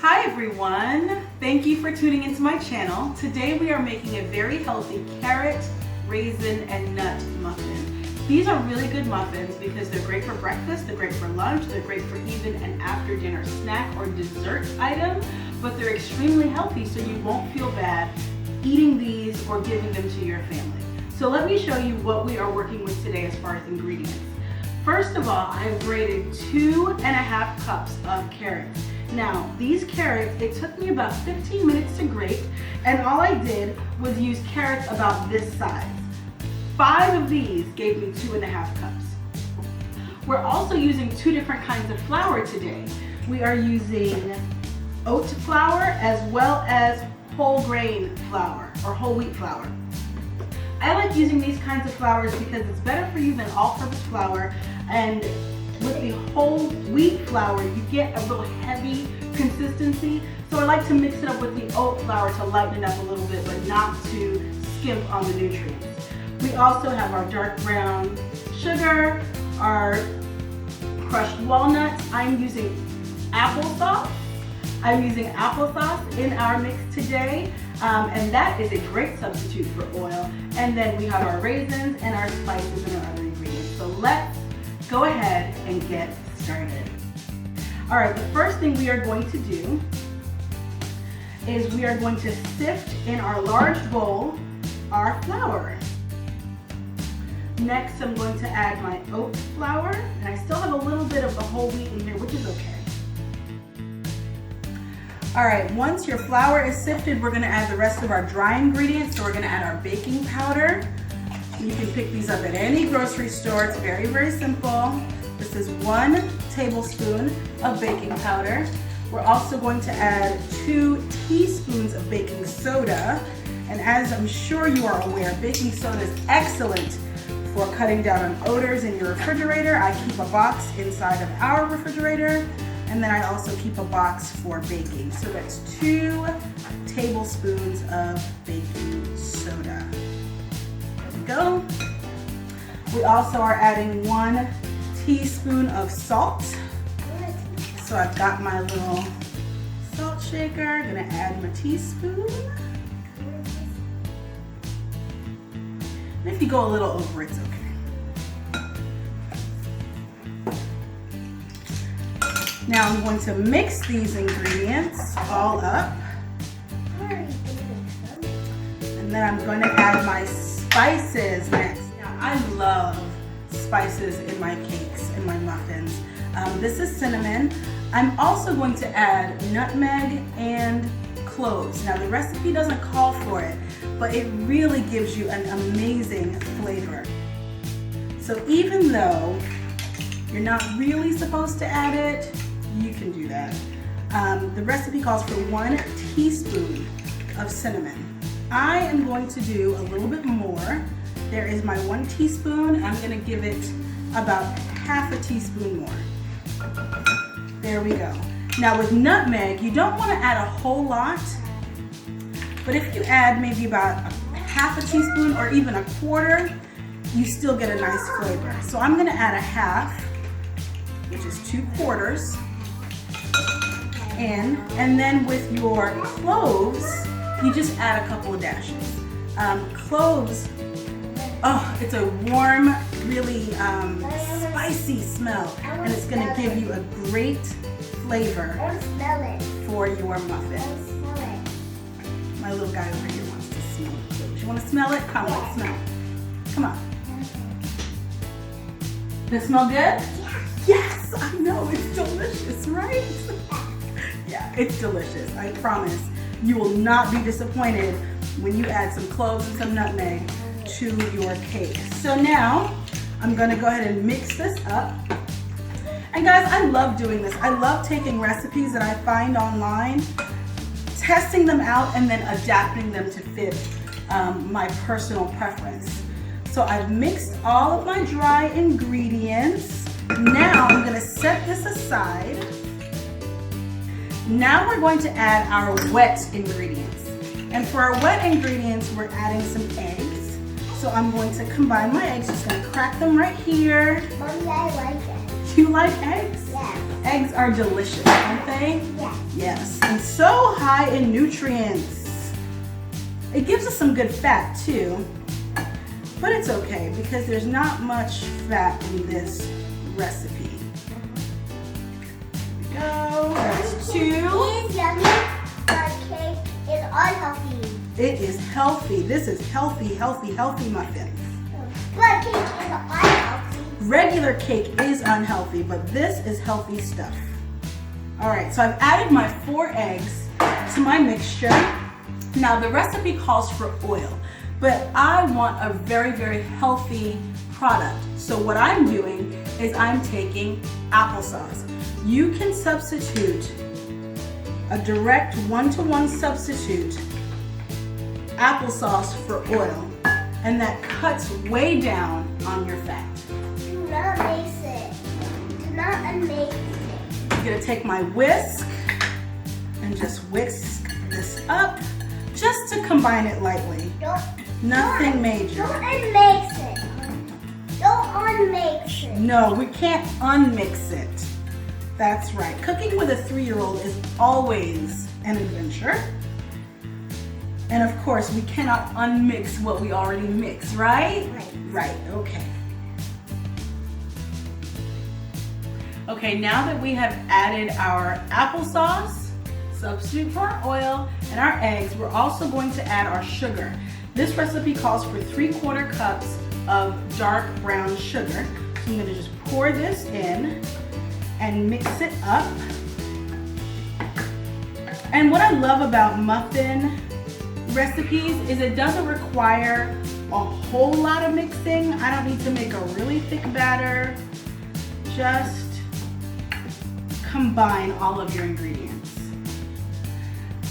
Hi everyone, thank you for tuning into my channel. Today we are making a very healthy carrot, raisin, and nut muffin. These are really good muffins because they're great for breakfast, they're great for lunch, they're great for even an after dinner snack or dessert item, but they're extremely healthy so you won't feel bad eating these or giving them to your family. So let me show you what we are working with today as far as ingredients. First of all, I've grated 2.5 cups of carrots. Now, these carrots, it took me about 15 minutes to grate, and all I did was use carrots about this size. 5 of these gave me 2.5 cups. We're also using 2 different kinds of flour today. We are using oat flour as well as whole grain flour or whole wheat flour. I like using these kinds of flours because it's better for you than all-purpose flour, and with the whole wheat flour you get a little heavy consistency, so I like to mix it up with the oat flour to lighten it up a little bit but not to skimp on the nutrients. We also have our dark brown sugar, our crushed walnuts. I'm using applesauce. In our mix today, and that is a great substitute for oil. And then we have our raisins and our spices and our other ingredients. So let's go ahead and get started. All right, the first thing we are going to do is we are going to sift in our large bowl our flour. Next, I'm going to add my oat flour, and I still have a little bit of the whole wheat in here, which is okay. All right, once your flour is sifted, we're gonna add the rest of our dry ingredients. So we're gonna add our baking powder. You can pick these up at any grocery store. It's very, very simple. This is 1 tablespoon of baking powder. We're also going to add 2 teaspoons of baking soda. And as I'm sure you are aware, baking soda is excellent for cutting down on odors in your refrigerator. I keep a box inside of our refrigerator, and then I also keep a box for baking. So that's 2 tablespoons of baking soda. There we go. We also are adding 1 teaspoon of salt. So I've got my little salt shaker. Gonna add my teaspoon. And if you go a little over, it's okay. Now I'm going to mix these ingredients all up. And then I'm going to add my spices next. Now I love spices in my cakes and my muffins. This is cinnamon. I'm also going to add nutmeg and cloves. Now the recipe doesn't call for it, but it really gives you an amazing flavor. So even though you're not really supposed to add it, you can do that. The recipe calls for 1 teaspoon of cinnamon. I am going to do a little bit more. There is my 1 teaspoon. I'm gonna give it about half a teaspoon more. There we go. Now with nutmeg, you don't wanna add a whole lot, but if you add maybe about half a teaspoon or even a quarter, you still get a nice flavor. So I'm gonna add a half, which is 2 quarters. And then with your cloves, you just add a couple of dashes. Cloves, oh, it's a warm, really spicy smell, and it's gonna give you a great flavor for your muffins. My little guy over here wants to smell the cloves. You wanna smell it? Come, let's smell it. Come on. Does it smell good? Yes, I know, it's delicious, right? Yeah, it's delicious. I promise you will not be disappointed when you add some cloves and some nutmeg to your cake. So now I'm gonna go ahead and mix this up. And guys, I love doing this. I love taking recipes that I find online, testing them out, and then adapting them to fit my personal preference. So I've mixed all of my dry ingredients. Now I'm gonna set this aside. Now we're going to add our wet ingredients. And for our wet ingredients, we're adding some eggs. So I'm going to combine my eggs, just gonna crack them right here. Mommy, I like eggs. Do you like eggs? Yeah. Eggs are delicious, aren't they? Yes. Yes, and so high in nutrients. It gives us some good fat too, but it's okay because there's not much fat in this recipe. Here we go, that's 2. It is yummy, but cake is unhealthy. It is healthy. This is healthy, healthy, healthy muffins. But cake is unhealthy. Regular cake is unhealthy, but this is healthy stuff. All right, so I've added my 4 eggs to my mixture. Now the recipe calls for oil, but I want a very, very healthy product. So what I'm doing is I'm taking applesauce. You can substitute a direct 1-to-1 substitute applesauce for oil, and that cuts way down on your fat. Do not mix it. Do not unmix it. I'm gonna take my whisk and just whisk this up just to combine it lightly. Nothing major. Don't unmix it. Don't unmix it. No, we can't unmix it. That's right. Cooking with a 3-year-old is always an adventure. And of course, we cannot unmix what we already mix, right? Right, okay. Okay, now that we have added our applesauce, substitute for our oil, and our eggs, we're also going to add our sugar. This recipe calls for 3/4 cups of dark brown sugar. So I'm gonna just pour this in and mix it up. And what I love about muffin recipes is it doesn't require a whole lot of mixing. I don't need to make a really thick batter. Just combine all of your ingredients.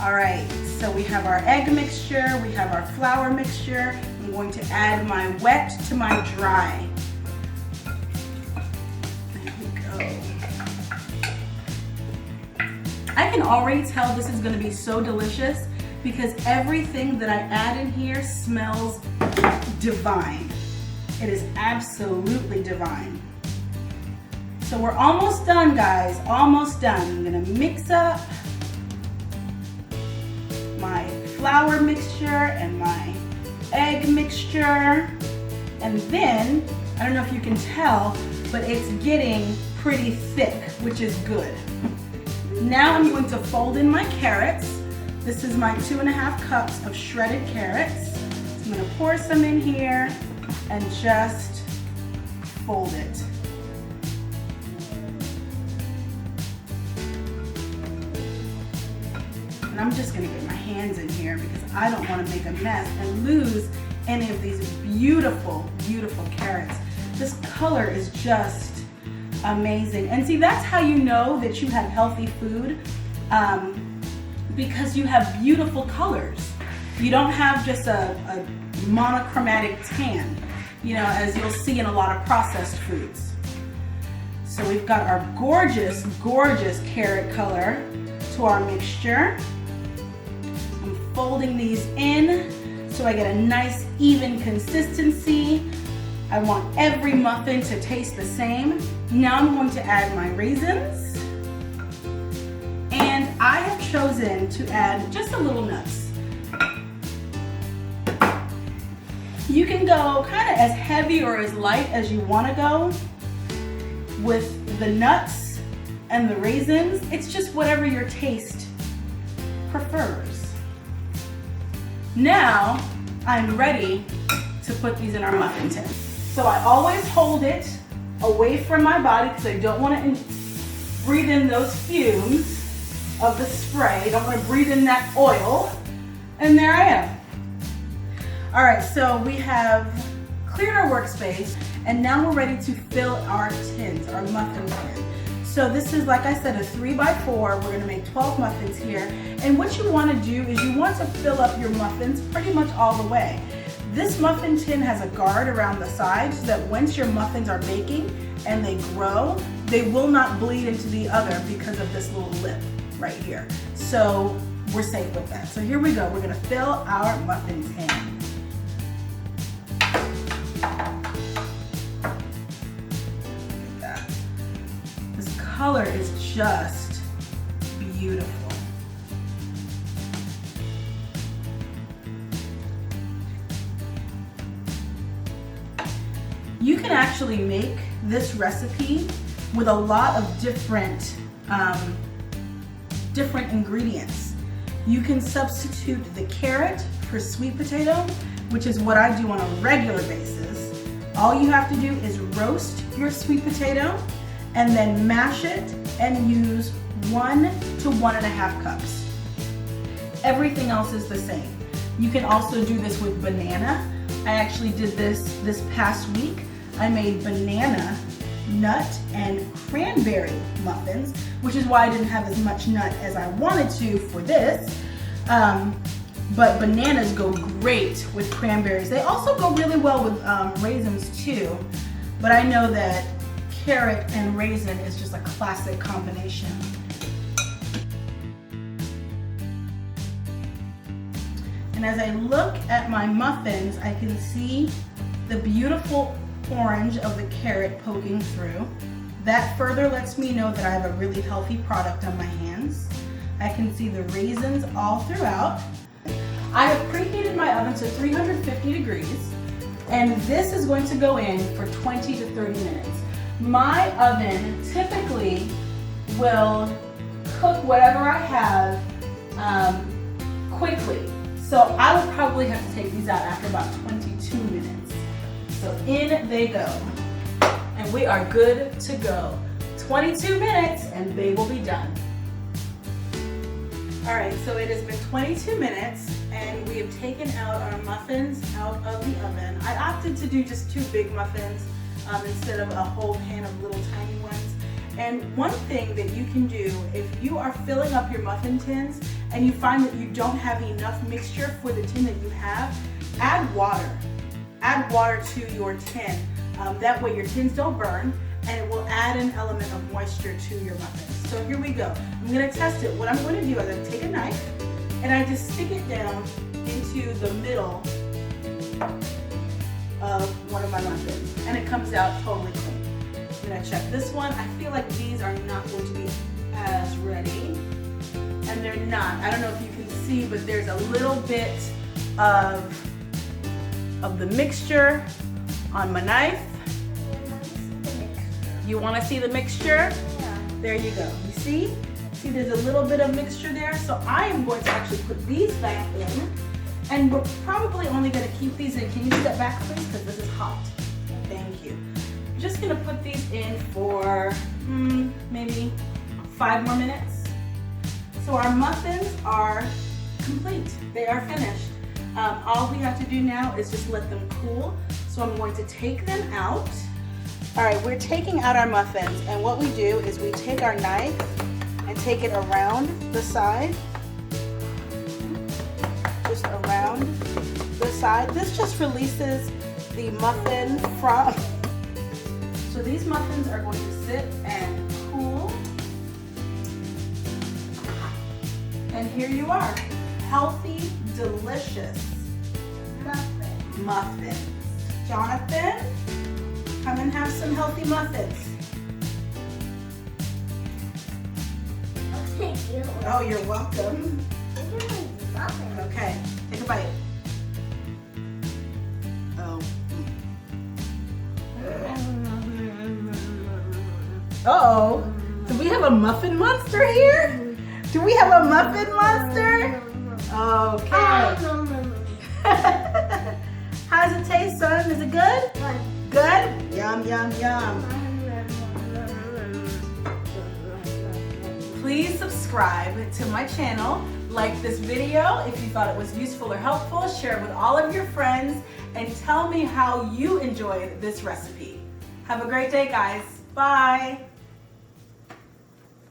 All right, so we have our egg mixture, we have our flour mixture. I'm going to add my wet to my dry. There we go. I can already tell this is going to be so delicious because everything that I add in here smells divine. It is absolutely divine. So we're almost done, guys, almost done. I'm gonna mix up my flour mixture and my egg mixture. And then, I don't know if you can tell, but it's getting pretty thick, which is good. Now I'm going to fold in my carrots. This is my 2½ cups of shredded carrots. So I'm gonna pour some in here and just fold it. And I'm just gonna get my hands in here because I don't wanna make a mess and lose any of these beautiful, beautiful carrots. This color is just amazing. And see, that's how you know that you have healthy food, because you have beautiful colors. You don't have just a monochromatic tan, you know, as you'll see in a lot of processed foods. So we've got our gorgeous, gorgeous carrot color to our mixture. I'm folding these in so I get a nice even consistency. I want every muffin to taste the same. Now I'm going to add my raisins. And I have chosen to add just a little nuts. You can go kind of as heavy or as light as you want to go with the nuts and the raisins. It's just whatever your taste prefers. Now I'm ready to put these in our muffin tin. So I always hold it away from my body because I don't want to breathe in those fumes of the spray. I don't want to breathe in that oil. And there I am. All right, so we have cleared our workspace and now we're ready to fill our tins, our muffin tin. So this is, like I said, a 3x4. We're gonna make 12 muffins here. And what you wanna do is you want to fill up your muffins pretty much all the way. This muffin tin has a guard around the sides so that once your muffins are baking and they grow, they will not bleed into the other because of this little lip right here. So we're safe with that. So here we go. We're gonna fill our muffin tin. This color is just beautiful. You can actually make this recipe with a lot of different ingredients. You can substitute the carrot for sweet potato, which is what I do on a regular basis. All you have to do is roast your sweet potato and then mash it and use 1 to 1.5 cups. Everything else is the same. You can also do this with banana. I actually did this past week. I made banana, nut, and cranberry muffins, which is why I didn't have as much nut as I wanted to for this. But bananas go great with cranberries. They also go really well with raisins too, but I know that carrot and raisin is just a classic combination. And as I look at my muffins, I can see the beautiful orange of the carrot poking through. That further lets me know that I have a really healthy product on my hands. I can see the raisins all throughout. I have preheated my oven to 350 degrees, and this is going to go in for 20 to 30 minutes. My oven typically will cook whatever I have quickly. So I would probably have to take these out after about 22 minutes. So in they go. And we are good to go. 22 minutes and they will be done. All right, so it has been 22 minutes and we have taken out our muffins out of the oven. I opted to do just 2 big muffins instead of a whole pan of little tiny ones. And one thing that you can do if you are filling up your muffin tins and you find that you don't have enough mixture for the tin that you have, add water. Add water to your tin. That way your tins don't burn and it will add an element of moisture to your muffins. So here we go. I'm going to test it. What I'm going to do is I'm going to take a knife and I just stick it down into the middle of one of my muffins and it comes out totally clean. I'm going to check this one. I feel like these are not going to be as ready, and they're not. I don't know if you can see, but there's a little bit of the mixture on my knife. You want to see the mixture? Yeah. There you go. You see? See, there's a little bit of mixture there. So I am going to actually put these back in, and we're probably only going to keep these in. Can you do that back, please? Because this is hot. Thank you. I'm just going to put these in for maybe 5 more minutes. So our muffins are complete. They are finished. All we have to do now is just let them cool. So I'm going to take them out. All right, we're taking out our muffins, and what we do is we take our knife and take it around the side. Just around the side. This just releases the muffin from. So these muffins are going to sit and cool. And here you are. Healthy, delicious muffins. Jonathan, come and have some healthy muffins. Thank you. Oh, you're welcome. Muffin. Okay, take a bite. Oh. Uh-oh. Do we have a muffin monster here? Do we have a muffin monster? Okay. How does it taste, son? Is it good? Good? Yum, yum, yum. Please subscribe to my channel, like this video if you thought it was useful or helpful, share it with all of your friends, and tell me how you enjoyed this recipe. Have a great day, guys. Bye.